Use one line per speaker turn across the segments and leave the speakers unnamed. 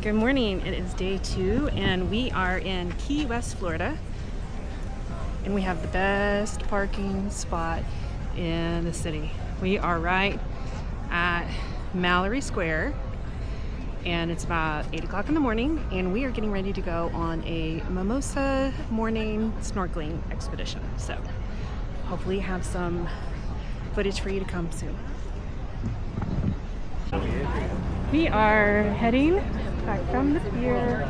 Good morning. It is day 2 and we are in Key West, Florida. And we have the best parking spot in the city. We are right at Mallory Square and it's about 8 o'clock in the morning and we are getting ready to go on a mimosa morning snorkeling expedition. So hopefully have some footage for you to come soon. We are heading back from the pier,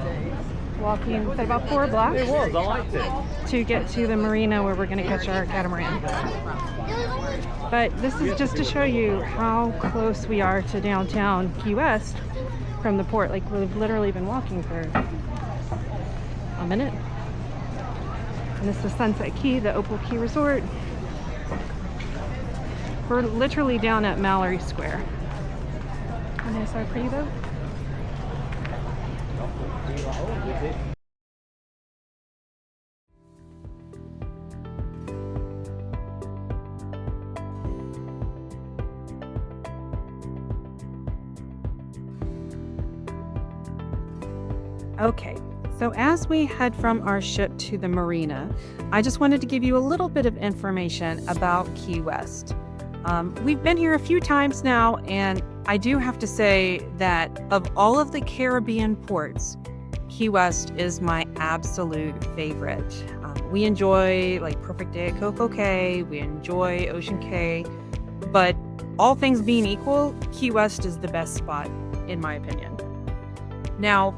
walking about 4 blocks to get to the marina where we're going to catch our catamaran. But this is just to show you how close we are to downtown Key West from the port. Like, we've literally been walking for a minute. And this is Sunset Key, the Opal Key Resort. We're literally down at Mallory Square. And there's our pretty boat. Okay, so as we head from our ship to the marina, I just wanted to give you a little bit of information about Key West. We've been here a few times now, and I do have to say that of all of the Caribbean ports, Key West is my absolute favorite. We enjoy like Perfect Day at Coco Cay, we enjoy Ocean Cay, but all things being equal, Key West is the best spot in my opinion. Now,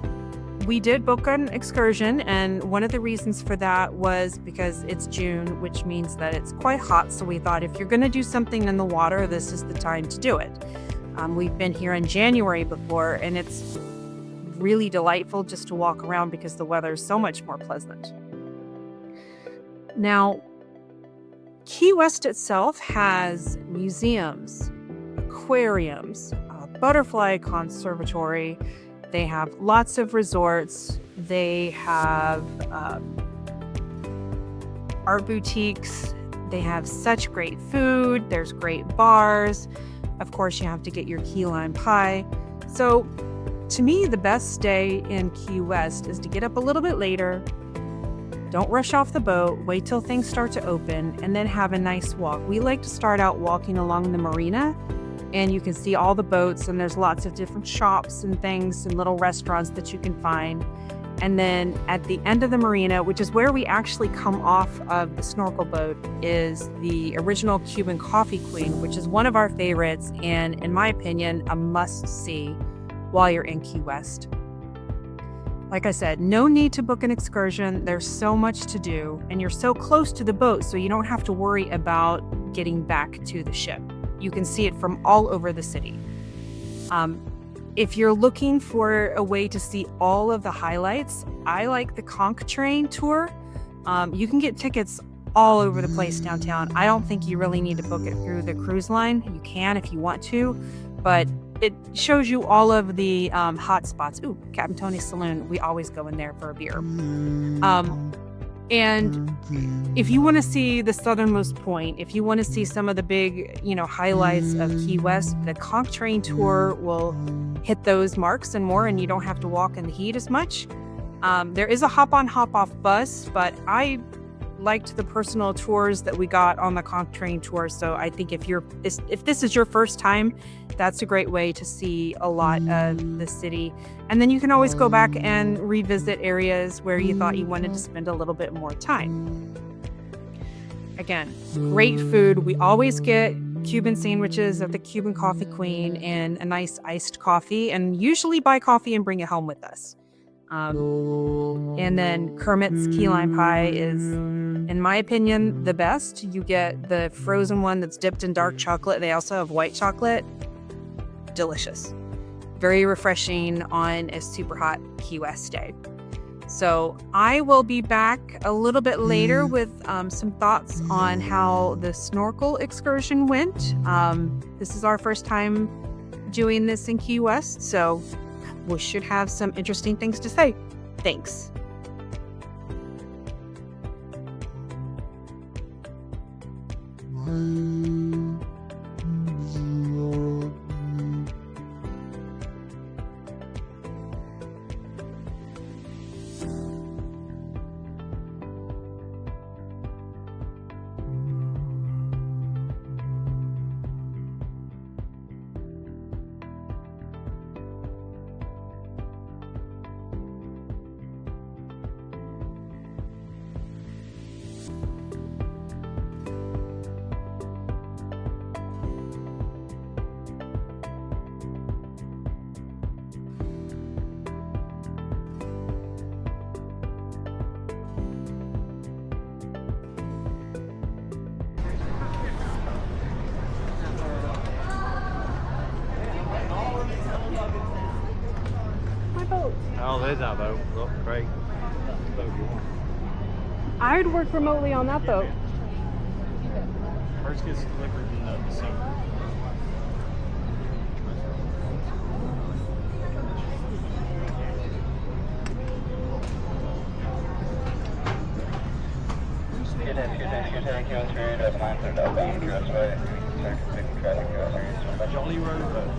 we did book an excursion, and one of the reasons for that was because it's June, which means that it's quite hot. So we thought if you're going to do something in the water, this is the time to do it. We've been here in January before, and it's really delightful just to walk around because the weather is so much more pleasant. Now, Key West itself has museums, aquariums, a butterfly conservatory. They have lots of resorts. They have art boutiques. They have such great food. There's great bars. Of course, you have to get your key lime pie. So to me, the best day in Key West is to get up a little bit later. Don't rush off the boat. Wait till things start to open and then have a nice walk. We like to start out walking along the marina, and you can see all the boats, and there's lots of different shops and things and little restaurants that you can find. And then at the end of the marina, which is where we actually come off of the snorkel boat, is the original Cuban Coffee Queen, which is one of our favorites and, in my opinion, a must-see while you're in Key West. Like I said, no need to book an excursion. There's so much to do, and you're so close to the boat, so you don't have to worry about getting back to the ship. You can see it from all over the city. If you're looking for a way to see all of the highlights, I like the conch train tour. You can get tickets all over the place downtown. I don't think you really need to book it through the cruise line. You can if you want to, but it shows you all of the hot spots. Ooh, Captain Tony's Saloon. We always go in there for a beer. And if you want to see the southernmost point, if you want to see some of the big, highlights of Key West, the conch train tour will hit those marks and more, and you don't have to walk in the heat as much. There is a hop-on, hop-off bus, but I liked the personal tours that we got on the conch train tour. So I think if this is your first time, that's a great way to see a lot of the city. And then you can always go back and revisit areas where you thought you wanted to spend a little bit more time. Again, great food. We always get Cuban sandwiches at the Cuban Coffee Queen and a nice iced coffee, and usually buy coffee and bring it home with us. And then Kermit's key lime pie is, in my opinion, the best. You get the frozen one that's dipped in dark chocolate. They also have white chocolate. Delicious. Very refreshing on a super hot Key West day. So I will be back a little bit later with some thoughts on how the snorkel excursion went. This is our first time doing this in Key West, so we should have some interesting things to say. Thanks.
Oh, there's our boat. Look, great.
I'd work remotely on that boat.
Ours gets delivered in December. Jolly Rover.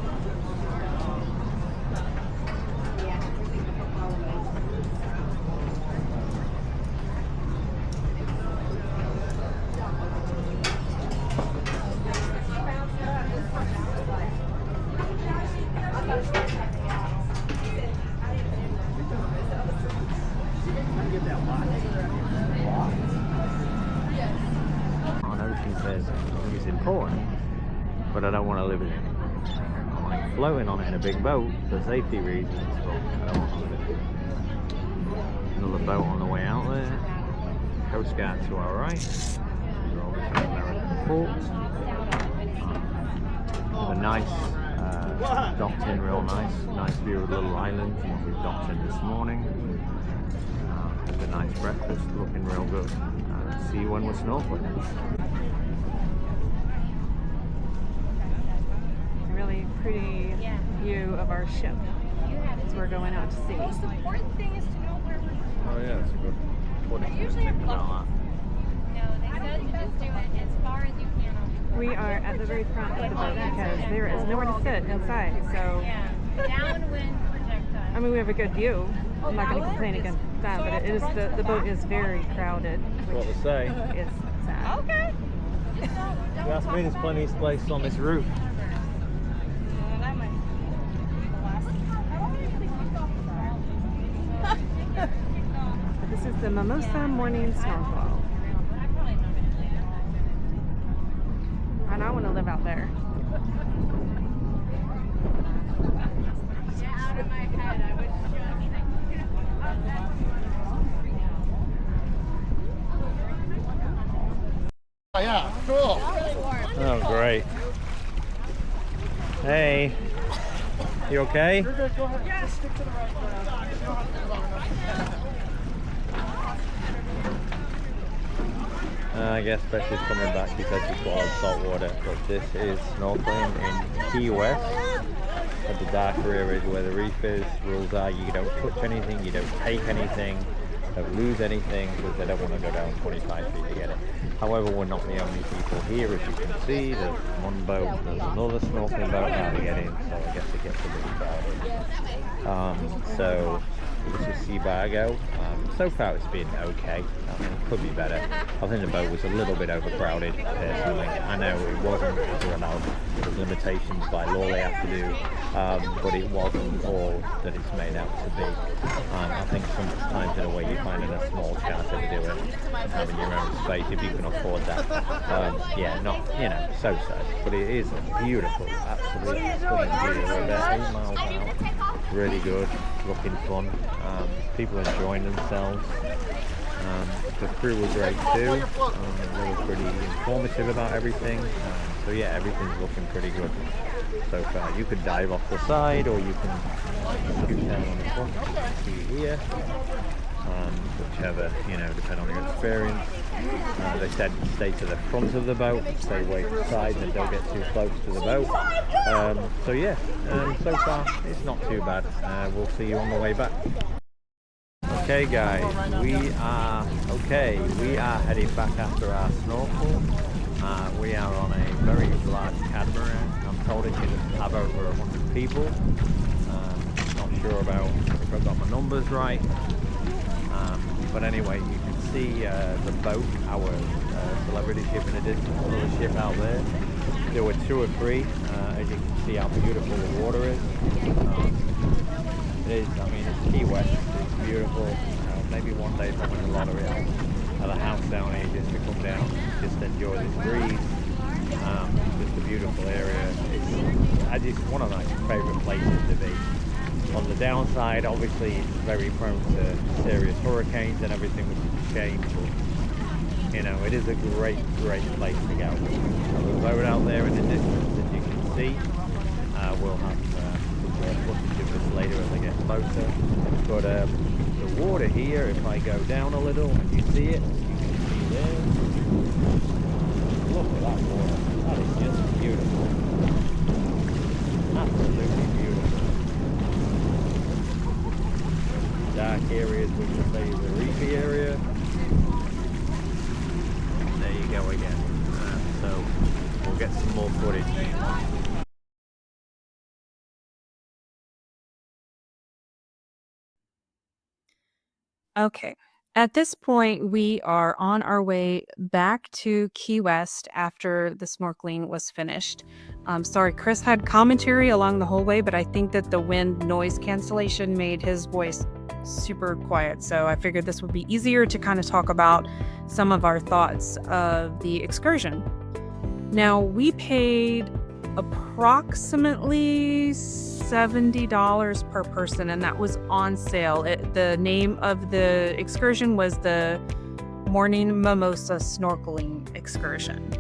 I know she says it's important, but I don't want to live in it. I like floating on it in a big boat for safety reasons, but I don't want to live in it. Another boat on the way out there. Coast Guard to our right. We're obviously American port. A nice docked in, real nice view of the little island. We've docked in this morning. Had a nice breakfast, looking real good. See you when we're snorkeling.
Really pretty view of our ship as we're going out to sea.
The most important thing is to know where we're going.
Oh yeah, it's a good. What do you
Usually
think
I'm
about that?
No, they said to just do it as far as you can.
We are at the very front of the boat because there is nowhere to sit inside. So,
Yeah, downwind projectile.
I mean, we have a good view. I'm not going to complain against that, but it is the boat is very crowded,
What
which
to say?
is sad.
Okay.
That's me, there's plenty of space on this roof.
This is the Mimosa Morning Snorkel. And I want to live out there.
Out of my head, I was
Oh, yeah, cool.
Oh, great. Hey, you okay?
You're good, go ahead. Yeah, stick to the right.
I guess Beth is coming back because she's got salt water, but this is snorkeling in Key West. At the darker areas where the reef is, rules are you don't touch anything, you don't take anything, don't lose anything because they don't want to go down 25 feet to get it. However, we're not the only people here, as you can see. There's one boat, there's another snorkeling boat now to get in, so I guess it gets a bit crowded. So this is Seabargo. So far it's been okay. I mean, it could be better. I think the boat was a little bit overcrowded personally. I know it wasn't allowed. There's limitations by law they have to do, but it wasn't all that it's made out to be. I think sometimes in a way you find in a small charter to do it, having your own space if you can afford that. Yeah, not, you know, so-so. But it is a beautiful, absolutely stunning view. We're about 8 miles out. Really good, looking fun. People enjoying themselves. The crew were great too. They were pretty informative about everything. So yeah, everything's looking pretty good so far. You could dive off the side, or you can shoot down on the front. You can see here. Whichever, you know, depending on your experience. They said stay to the front of the boat, stay away from the sides and don't get too close to the boat. So yeah, so far it's not too bad. We'll see you on the way back. Okay guys, we are heading back after our snorkel. We are on a very large catamaran. I'm told it can have over 100 people. Not sure about if I've got my numbers right. But anyway, you can see the boat, our celebrity ship in the distance, another ship out there. There were 2 or 3, as you can see how beautiful the water is. It is, I mean, it's Key West, it's beautiful. Maybe one day if I win the lottery, I'll have a house down here just to come down, just enjoy this breeze. Just a beautiful area. It's one of my favourite places to be. On the downside, obviously, it's very prone to serious hurricanes and everything, which is a shame. But, you know, it is a great, great place to go. There's a boat out there in the distance, as you can see. We'll have to more footage of this later as I get closer. But the water here, if I go down a little and you see it, you can see there. Look at that water. That is just beautiful. Absolutely beautiful. Dark areas we can say is the reefy area. There you go again. So we'll get some more footage.
Okay. At this point, we are on our way back to Key West after the snorkeling was finished. Sorry, Chris had commentary along the whole way, but I think that the wind noise cancellation made his voice super quiet. So I figured this would be easier to kind of talk about some of our thoughts of the excursion. Now, we paid approximately $70 per person, and that was on sale. The name of the excursion was the Morning Mimosa Snorkeling Excursion.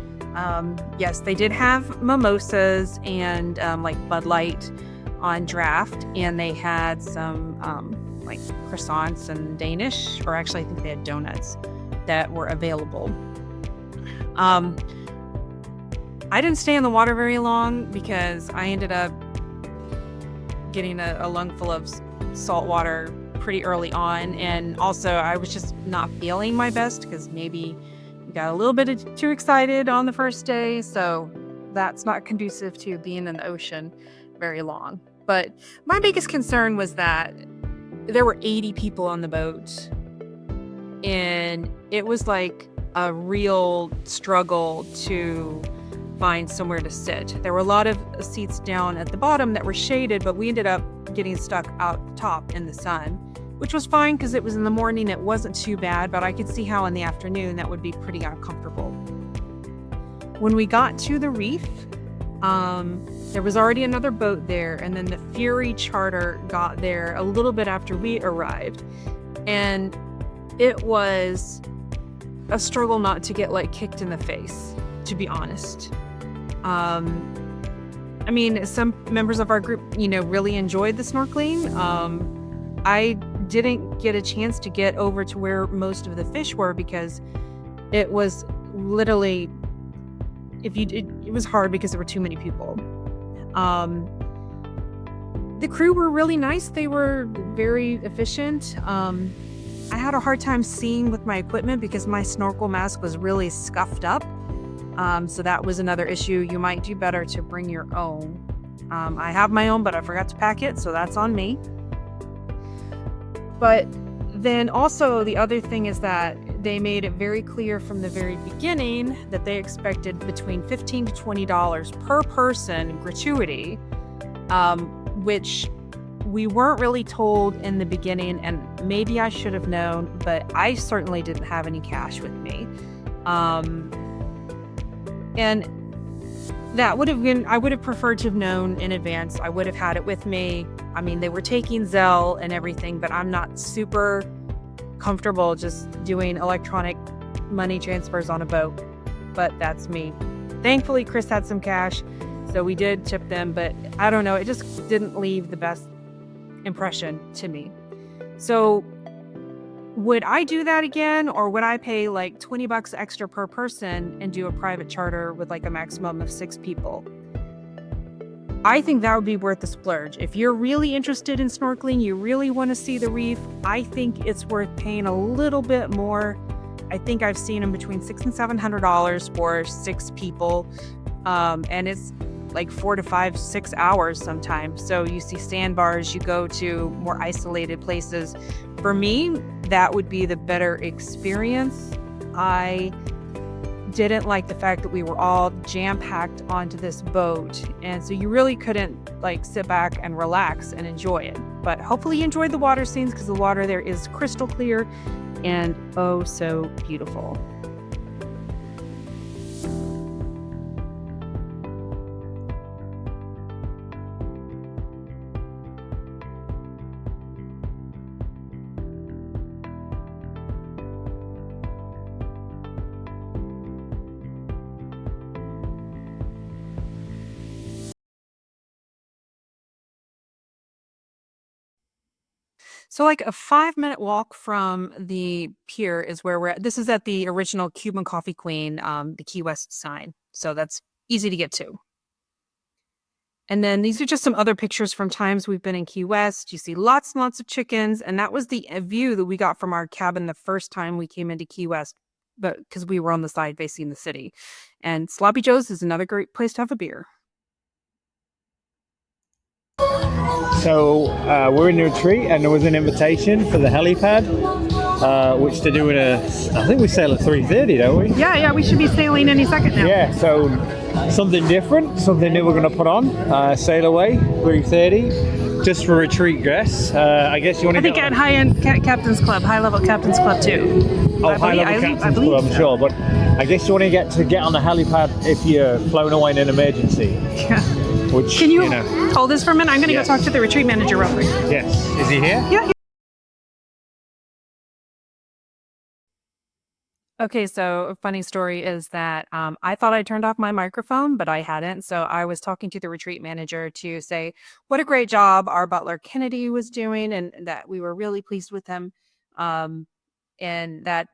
Yes, they did have mimosas and like Bud Light on draft, and they had some like croissants and Danish, or actually I think they had donuts that were available. I didn't stay in the water very long because I ended up getting a lungful of salt water pretty early on, and also I was just not feeling my best because maybe got a little bit too excited on the first day, so that's not conducive to being in the ocean very long. But my biggest concern was that there were 80 people on the boat, and it was like a real struggle to find somewhere to sit. There were a lot of seats down at the bottom that were shaded, but we ended up getting stuck out top in the sun, which was fine because it was in the morning. It wasn't too bad, but I could see how in the afternoon that would be pretty uncomfortable. When we got to the reef, there was already another boat there, and then the Fury charter got there a little bit after we arrived, and it was a struggle not to get like kicked in the face, to be honest. I mean, some members of our group, really enjoyed the snorkeling. I didn't get a chance to get over to where most of the fish were because it was literally, it was hard because there were too many people. The crew were really nice. They were very efficient. I had a hard time seeing with my equipment because my snorkel mask was really scuffed up. So that was another issue. You might do better to bring your own. I have my own, but I forgot to pack it, so that's on me. But then also the other thing is that they made it very clear from the very beginning that they expected between $15 to $20 per person gratuity, which we weren't really told in the beginning, and maybe I should have known, but I certainly didn't have any cash with me. And that would have been, I would have preferred to have known in advance. I would have had it with me. I mean, they were taking Zelle and everything, but I'm not super comfortable just doing electronic money transfers on a boat. But that's me. Thankfully, Chris had some cash, so we did tip them, but I don't know, it just didn't leave the best impression to me. So would I do that again, or would I pay like $20 extra per person and do a private charter with like a maximum of 6 people? I think that would be worth the splurge. If you're really interested in snorkeling, you really want to see the reef, I think it's worth paying a little bit more. I think I've seen them between $600 and $700 for 6 people. And it's like 4 to 5, 6 hours sometimes. So you see sandbars, you go to more isolated places. For me, that would be the better experience. I didn't like the fact that we were all jam-packed onto this boat, and so you really couldn't like sit back and relax and enjoy it. But hopefully you enjoyed the water scenes because the water there is crystal clear and oh so beautiful. So like a 5-minute walk from the pier is where we're at. This is at the original Cuban Coffee Queen, the Key West sign. So that's easy to get to. And then these are just some other pictures from times we've been in Key West. You see lots and lots of chickens. And that was the view that we got from our cabin the first time we came into Key West, but because we were on the side facing the city. And Sloppy Joe's is another great place to have a beer.
So we're in the retreat, and there was an invitation for the helipad, which they're doing I think we sail at 3:30, don't we?
Yeah, we should be sailing any second now.
Yeah, so something different, something new we're going to put on. Sail away, 3:30, just for retreat guests. I guess you want to
I think at high-end Captain's Club, high-level Captain's Club too.
Oh, high-level Captain's Club, I'm sure. But I guess you want to get on the helipad if you're flown away in an emergency.
Yeah.
Which,
Can you hold this for a minute? I'm going to
Yes.
go talk to the retreat manager real quick.
Yes. Is he here?
Yeah. Okay, so a funny story is that I thought I turned off my microphone, but I hadn't. So I was talking to the retreat manager to say what a great job our butler Kennedy was doing, and that we were really pleased with him. And that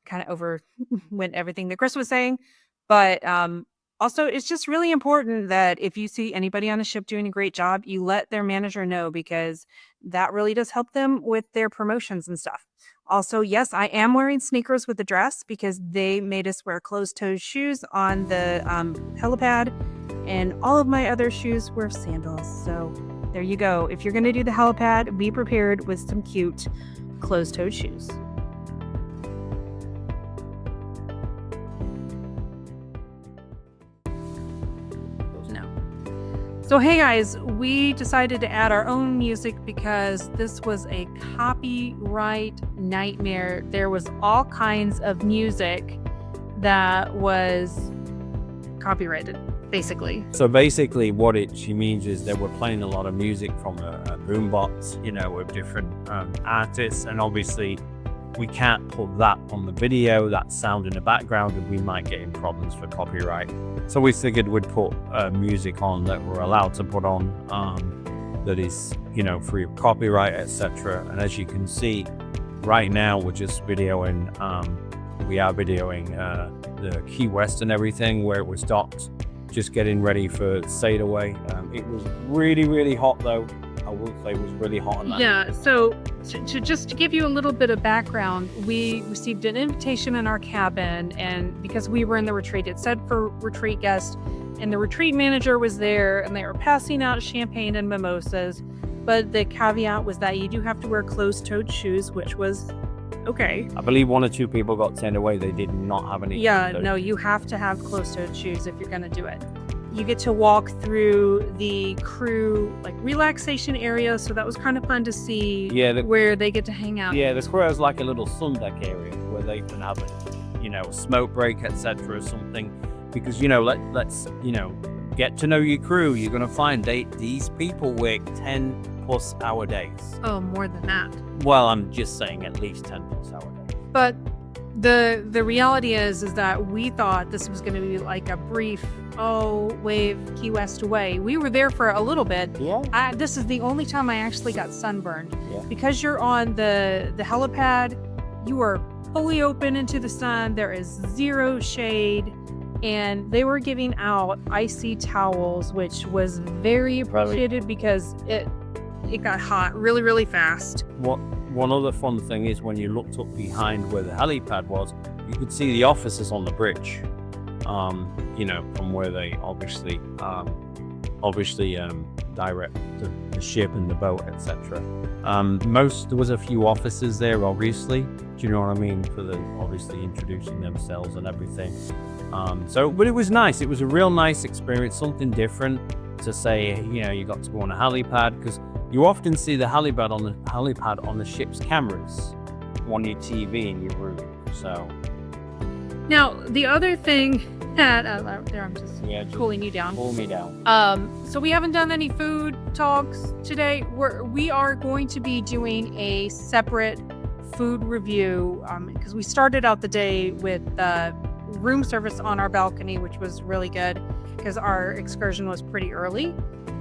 kind of overwent everything that Chris was saying. But also, it's just really important that if you see anybody on a ship doing a great job, you let their manager know, because that really does help them with their promotions and stuff. Also, yes, I am wearing sneakers with the dress because they made us wear closed-toed shoes on the helipad, and all of my other shoes were sandals. So there you go. If you're going to do the helipad, be prepared with some cute closed-toed shoes. So hey guys, we decided to add our own music because this was a copyright nightmare. There was all kinds of music that was copyrighted, basically.
So basically what she means is that we're playing a lot of music from a boombox, with different artists, and obviously we can't put that on the video, that sound in the background, and we might get in problems for copyright. So we figured we'd put music on that we're allowed to put on, that is, free of copyright, etc. And as you can see, right now we're just videoing, the Key West and everything, where it was docked, just getting ready for sail away. It was really, really hot though. I will say it was really hot on that.
Yeah, so to just to give you a little bit of background, we received an invitation in our cabin, and because we were in the retreat, it said for retreat guests, and the retreat manager was there, and they were passing out champagne and mimosas, but the caveat was that you do have to wear closed-toed shoes, which was okay.
I believe 1 or 2 people got turned away. They did not have any.
Yeah, no, you have to have closed-toed shoes if you're going to do it. You get to walk through the crew relaxation area, so that was kind of fun to see.
Yeah,
where they get to hang out.
Yeah, the crew has like a little sun deck area where they can have a smoke break, etc. or something, because let's get to know your crew. You're gonna find these people work 10+ hour days.
Oh, more than that.
Well, I'm just saying at least 10+ hour days.
But the reality is that we thought this was going to be like a brief wave Key West away. We were there for a little bit.
Yeah.
This is the only time I actually got sunburned.
Yeah.
Because you're on the helipad, you are fully open into the sun. There is zero shade, and they were giving out icy towels, which was very appreciated because it got hot really, really fast.
One other fun thing is when you looked up behind where the helipad was, you could see the officers on the bridge. From where they obviously direct the ship and the boat, etc. There was a few officers there, obviously. Do you know what I mean? For the obviously introducing themselves and everything. But it was nice. It was a real nice experience, something different to say. You got to go on a helipad, because you often see the helipad on the ship's cameras on your TV in your room. So
now the other thing that there, I'm just cooling you down.
Cool me down.
So we haven't done any food talks today. We are going to be doing a separate food review because we started out the day with room service on our balcony, which was really good because our excursion was pretty early.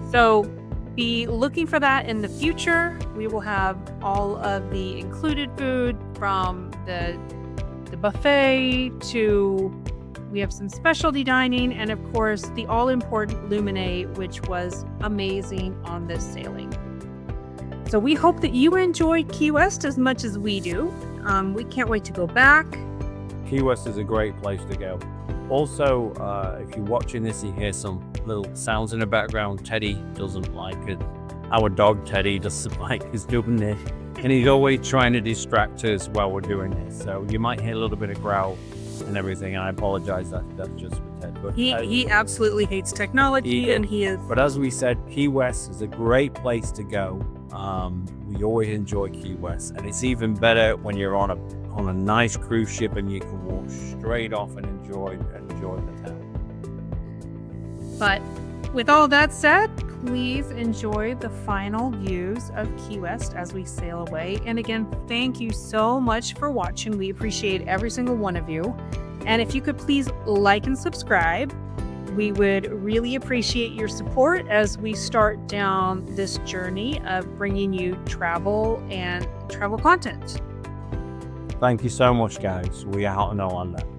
So be looking for that in the future. We will have all of the included food from the buffet to we have some specialty dining, and of course the all-important Luminate, which was amazing on this sailing. So we hope that you enjoyed Key West as much as we do. We can't wait to go back.
Key West is a great place to go. Also, if you're watching this, you hear some little sounds in the background. Teddy doesn't like it. Our dog Teddy doesn't like us doing this, and he's always trying to distract us while we're doing this. So you might hear a little bit of growl and everything. I apologize. That's just for Ted. But
He absolutely hates technology, and he is.
But as we said, Key West is a great place to go. We always enjoy Key West, and it's even better when you're on a nice cruise ship and you can walk straight off and enjoy the town.
But with all that said, please enjoy the final views of Key West as we sail away. And again, thank you so much for watching. We appreciate every single one of you. And if you could please like and subscribe, we would really appreciate your support as we start down this journey of bringing you travel and travel content.
Thank you so much, guys. We are out on Orlando.